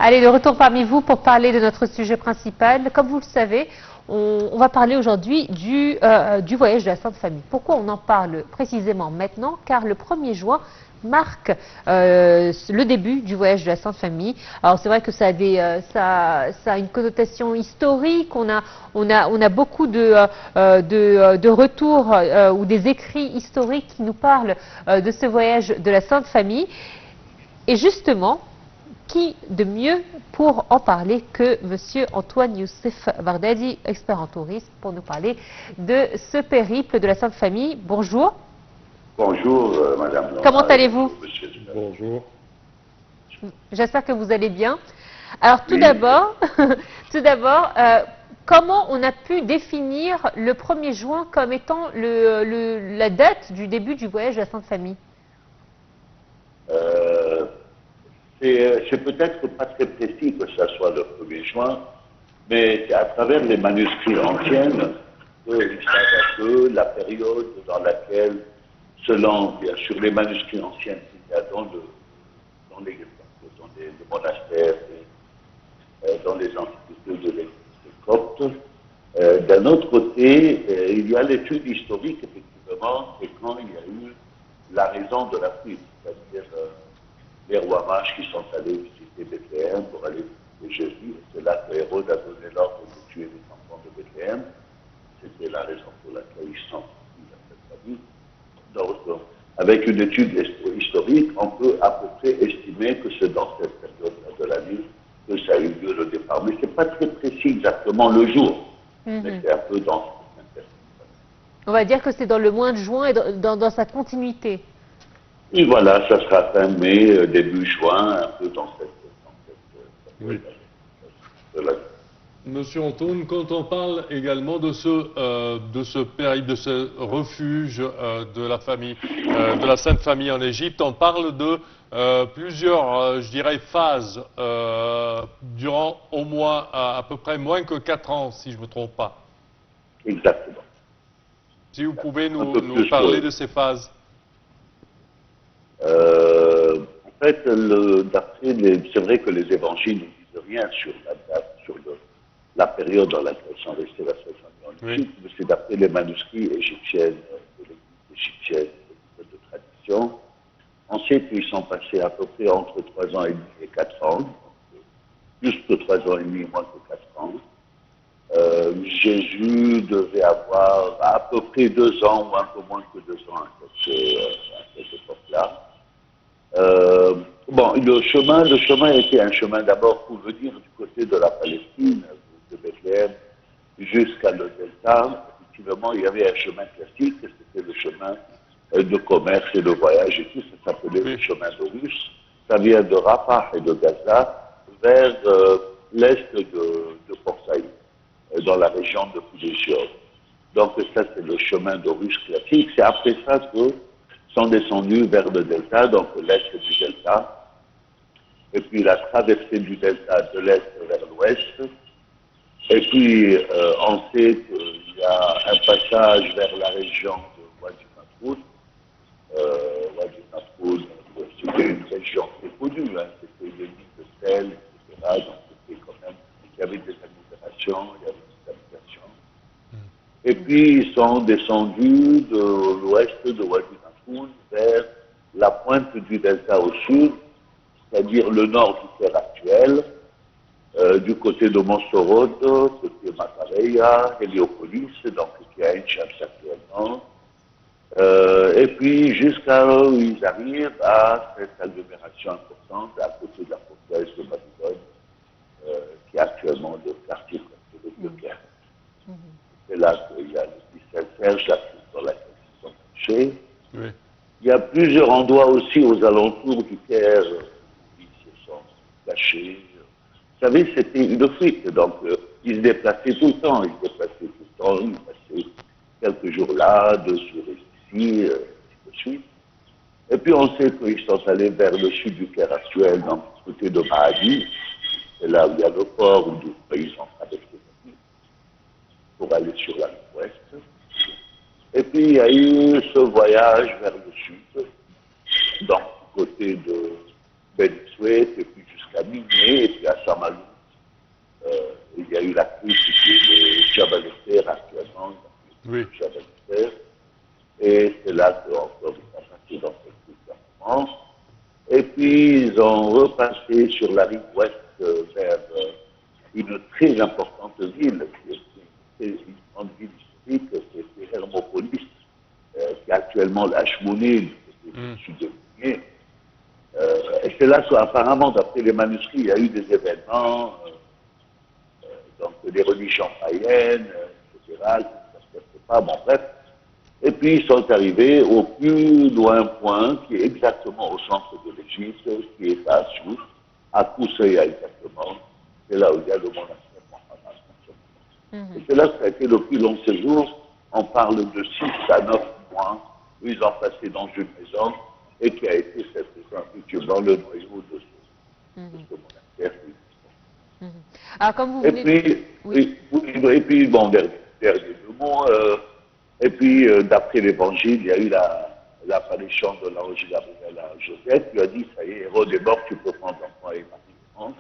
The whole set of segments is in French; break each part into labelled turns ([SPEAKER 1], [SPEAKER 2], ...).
[SPEAKER 1] Allez, de retour parmi vous pour parler de notre sujet principal. Comme vous le savez, on va parler aujourd'hui du voyage de la Sainte Famille. Pourquoi on en parle précisément maintenant? Car le 1er juin marque le début du voyage de la Sainte Famille. Alors c'est vrai que ça a une connotation historique. On a beaucoup de retours ou des écrits historiques qui nous parlent de ce voyage de la Sainte Famille. Et justement, qui de mieux pour en parler que Monsieur Antoine Youssef Bardadi, expert en tourisme, pour nous parler de ce périple de la Sainte Famille. Bonjour.
[SPEAKER 2] Bonjour, Madame.
[SPEAKER 1] Comment allez-vous?
[SPEAKER 2] Bonjour.
[SPEAKER 1] J'espère que vous allez bien. Alors tout d'abord, comment on a pu définir le 1er juin comme étant la date du début du voyage de la Sainte Famille?
[SPEAKER 2] C'est peut-être pas très précis que ça soit le 1er juin, mais c'est à travers les manuscrits anciens qu'ils savent un peu la période dans laquelle, selon bien sûr les manuscrits anciens qu'il y a dans les monastères, dans les antiquités de l'Église copte. D'un autre côté, il y a l'étude historique, effectivement, c'est quand il y a eu la raison de la fuite, c'est-à-dire les rois mages qui sont allés visiter Bethléem pour aller visiter Jésus. C'est là que Hérode a donné l'ordre de tuer les enfants de Bethléem. C'était la raison pour laquelle ils sont sortis de cette famille. Donc, avec une étude historique, on peut à peu près estimer que c'est dans cette période-là de l'année que ça a eu lieu le départ. Mais ce n'est pas très précis exactement le jour, mais c'est un peu dans cette période.
[SPEAKER 1] On va dire que c'est dans le mois de juin et dans sa continuité.
[SPEAKER 2] Et voilà, ça sera fin mai, début juin, un peu dans cette
[SPEAKER 3] oui. Monsieur Antoine, quand on parle également de ce périple, de ce refuge de la famille, de la Sainte Famille en Égypte, on parle de plusieurs, je dirais, phases durant au moins à peu près moins que 4 ans, si je ne me trompe pas.
[SPEAKER 2] Exactement.
[SPEAKER 3] Si vous pouvez nous parler de ces phases.
[SPEAKER 2] En fait, c'est vrai que les évangiles ne disent rien sur la date, sur la période dans laquelle sont restés la Sainte Famille en Égypte, mais c'est d'après les manuscrits égyptiens, de l'Église égyptienne, de tradition. On sait qu'ils sont passés à peu près entre 3 ans et demi et 4 ans, plus que 3 ans et demi, moins que 4 ans. Jésus devait avoir à peu près 2 ans ou un peu moins que 2 ans à cette époque-là. Bon, le chemin était un chemin d'abord pour venir du côté de la Palestine, de Bethléem, jusqu'à le delta. Effectivement, il y avait un chemin classique, c'était le chemin de commerce et de voyage et tout, ça s'appelait le chemin d'Orus. Ça vient de Rafah et de Gaza vers l'est de Port Saïd, dans la région de Koudéchior. Donc ça, c'est le chemin d'Orus classique. C'est après ça que sont descendus vers le delta, donc l'est du delta, et puis la traversée du delta de l'est vers l'ouest. Et puis on sait qu'il y a un passage vers la région de Wadi Matroud. Wadi Matroud, c'était une région très connue, hein, c'était des mines de sel, etc. Donc c'était quand même, il y avait des agglomérations, il y avait des habitations. Et puis ils sont descendus de l'ouest de Wadi Matroud vers la pointe du delta au sud, c'est-à-dire le nord du Caire actuel, du côté de Monsorod, côté Matareya, Héliopolis, donc qui a une chance actuellement, et puis jusqu'à où ils arrivent à cette agglomération importante à côté de la forteresse de Babylone, qui est actuellement le quartier de Caire. C'est là qu'il y a le Saint-Serge, la place dans laquelle ils sont cachés.
[SPEAKER 3] Oui.
[SPEAKER 2] Il y a plusieurs endroits aussi aux alentours du Caire où ils se sont cachés. Vous savez, c'était une fuite, donc ils se déplaçaient tout le temps. Ils passaient quelques jours là, 2 jours ici, et ainsi de suite. Et puis on sait qu'ils sont allés vers le sud du Caire actuel, donc du côté de Mahadi. C'est là où il y a le port, où ils ont traversé pour aller sur la ouest. Et puis il y a eu ce voyage vers le sud, donc du côté de Ben Suef et puis jusqu'à minier, et puis à Samalou, il y a eu la crise qui est le Jabal Esther actuellement,
[SPEAKER 3] Oui.
[SPEAKER 2] Jabal Esther, et c'est là qu'encore ils sont passés dans cette crise en France. Et puis ils ont repassé sur la rive ouest vers une très importante ville, qui est une grande ville historique, c'est Hermopolis, qui est actuellement l'Ashmounine, qui est au sud de Ligné. Et c'est là qu'apparemment, d'après les manuscrits, il y a eu des événements, donc des religions païennes, etc., qui ne s'acceptent pas, bon bref. Et puis ils sont arrivés au plus loin point, qui est exactement au centre de l'Égypte, qui est à Assouf, à Kousseya exactement. C'est là où il y a le monastère Mohammed. Et c'est là que ça a été le plus long séjour. On parle de 6 à 9 mois où ils ont passé dans une maison et qui a été cette maison dans le noyau de ce monastère.
[SPEAKER 1] Alors, comme vous
[SPEAKER 2] Et
[SPEAKER 1] venez
[SPEAKER 2] puis, et puis bon, dernier 2 mots. Et puis, d'après l'Évangile, il y a eu l'apparition de l'ange Gabriel à Joseph, qui a dit, ça y est, Hérode est mort, tu peux prendre l'enfant et Marie.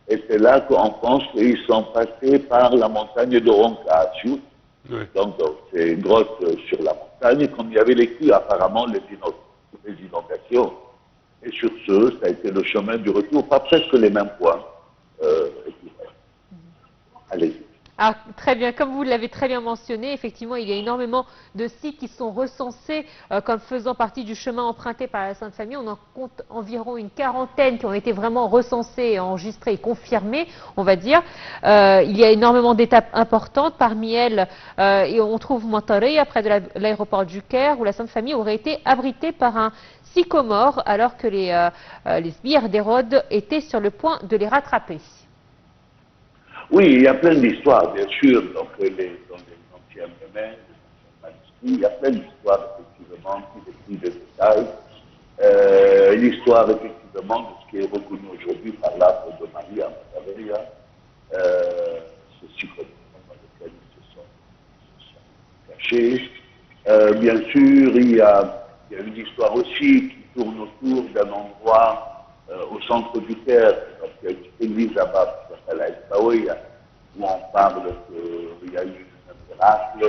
[SPEAKER 2] Et c'est là qu'on pense qu'ils sont passés par la montagne de Ronca à Sioux. Oui. Donc, c'est une grotte sur la montagne, et comme il y avait les crues, apparemment, les inondations. Et sur ce, ça a été le chemin du retour, pas presque les mêmes points. Allez-y.
[SPEAKER 1] Ah, très bien, comme vous l'avez très bien mentionné, effectivement, il y a énormément de sites qui sont recensés comme faisant partie du chemin emprunté par la Sainte Famille. On en compte environ une quarantaine qui ont été vraiment recensés, enregistrés et confirmés, on va dire. Il y a énormément d'étapes importantes. Parmi elles, et on trouve Montareya, près de l'aéroport du Caire, où la Sainte Famille aurait été abritée par un sycomore, alors que les sbires d'Hérode étaient sur le point de les rattraper.
[SPEAKER 2] Oui, il y a plein d'histoires, bien sûr, donc dans les anciens domaines, les anciens manuscrits, il y a plein d'histoires, effectivement, qui décrivent des détails. L'histoire, effectivement, de ce qui est reconnu aujourd'hui par l'arbre de Marie à Montaveria, ce sycomore dans lequel ils se sont cachés. Bien sûr, il y a une histoire aussi qui tourne autour d'un endroit au centre du Caire, donc il y a une petite église là-bas qui s'appelle Aïsbaouia, où on parle qu'il y a eu un miracle,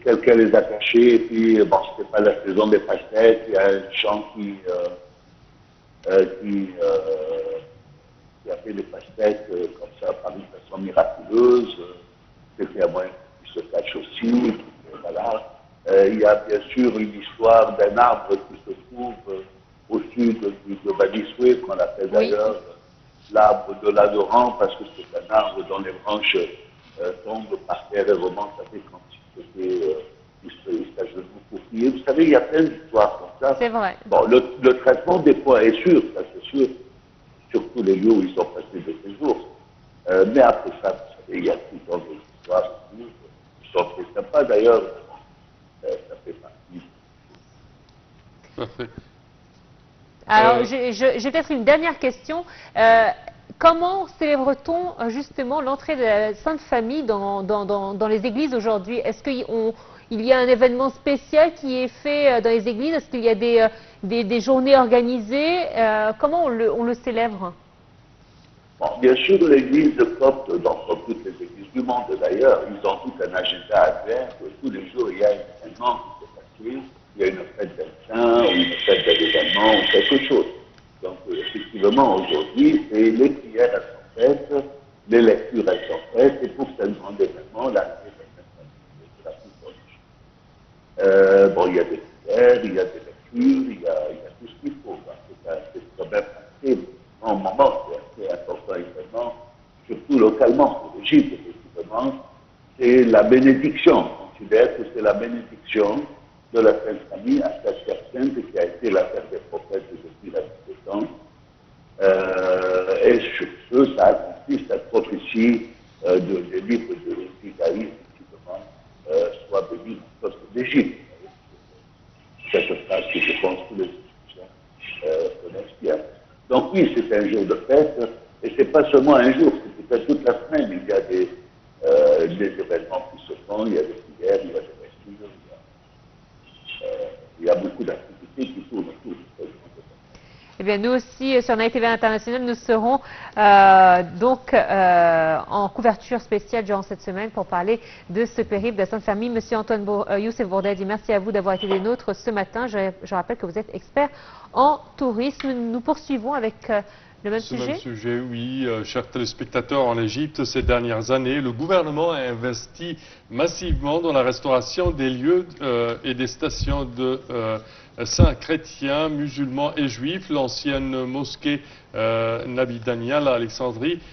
[SPEAKER 2] quelqu'un les a cachés, et puis bon, c'était pas la saison des pastèques, il y a un chant qui a fait des pastèques comme ça par une façon miraculeuse, c'était à moyen qu'ils se cachent aussi, voilà. Il y a bien sûr une histoire d'un arbre qui se trouve au sud de Badisoué, qu'on appelle d'ailleurs l'arbre de l'adorant, parce que c'est un arbre dont les branches tombent par terre et remontent avec quand il s'agenouille pour prier. Vous savez, il y a plein d'histoires comme ça.
[SPEAKER 1] C'est vrai.
[SPEAKER 2] Bon, le traitement des points est sûr, ça c'est sûr, surtout les lieux où ils sont passés de séjour. Mais après ça, vous savez, il y a tout le temps des histoires qui sont très sympas d'ailleurs. Ça fait partie.
[SPEAKER 3] Parfait.
[SPEAKER 1] Alors, j'ai peut-être une dernière question. Comment célèbre-t-on justement l'entrée de la Sainte Famille dans les églises aujourd'hui? Est-ce qu'il y a un événement spécial qui est fait dans les églises? Est-ce qu'il y a des journées organisées? Comment on le célèbre?
[SPEAKER 2] Bon, bien sûr, l'église copte, dans toutes les églises du monde d'ailleurs, ils ont tout un agenda à faire. Tous les jours, il y a un événement qui se passe. Il y a une fête d'un saint, ou une fête d'un événement, ou quelque chose. Donc, effectivement, aujourd'hui, c'est les prières, elles sont faites, les lectures, elles sont faites, et pour ce grand événement, l'arrivée de la plus proche. Bon, il y a des prières, il y a des lectures, il y a tout ce qu'il faut. C'est quand même un moment, c'est assez important évidemment, surtout localement pour l'Égypte, effectivement, c'est la bénédiction. On considère que c'est la bénédiction de la Sainte Famille à cette personne qui a été la terre des prophètes depuis la nuit des temps. Et sur ce, ça accomplit cette prophétie des livres de l'Isaïe, effectivement, soit béni dans le peuple d'Égypte. Cette phrase que je pense que les Égyptiens connaissent bien. Donc oui, c'est un jour de fête, et c'est pas seulement un jour, c'est peut-être toute la semaine. Il y a des événements qui se font, il y a des prières, il y a des lectures, il y a beaucoup d'activités qui tournent autour.
[SPEAKER 1] Eh bien, nous aussi, sur Naïve TV International, nous serons en couverture spéciale durant cette semaine pour parler de ce périple de la Sainte Famille. Monsieur Antoine Youssef Bourdadi, merci à vous d'avoir été des nôtres ce matin. Je rappelle que vous êtes expert en tourisme. Nous poursuivons avec le même sujet.
[SPEAKER 3] Même sujet, oui. Chers téléspectateurs, en Égypte, ces dernières années, le gouvernement a investi massivement dans la restauration des lieux et des stations de saints chrétiens, musulmans et juifs. L'ancienne mosquée Nabi Daniel à Alexandrie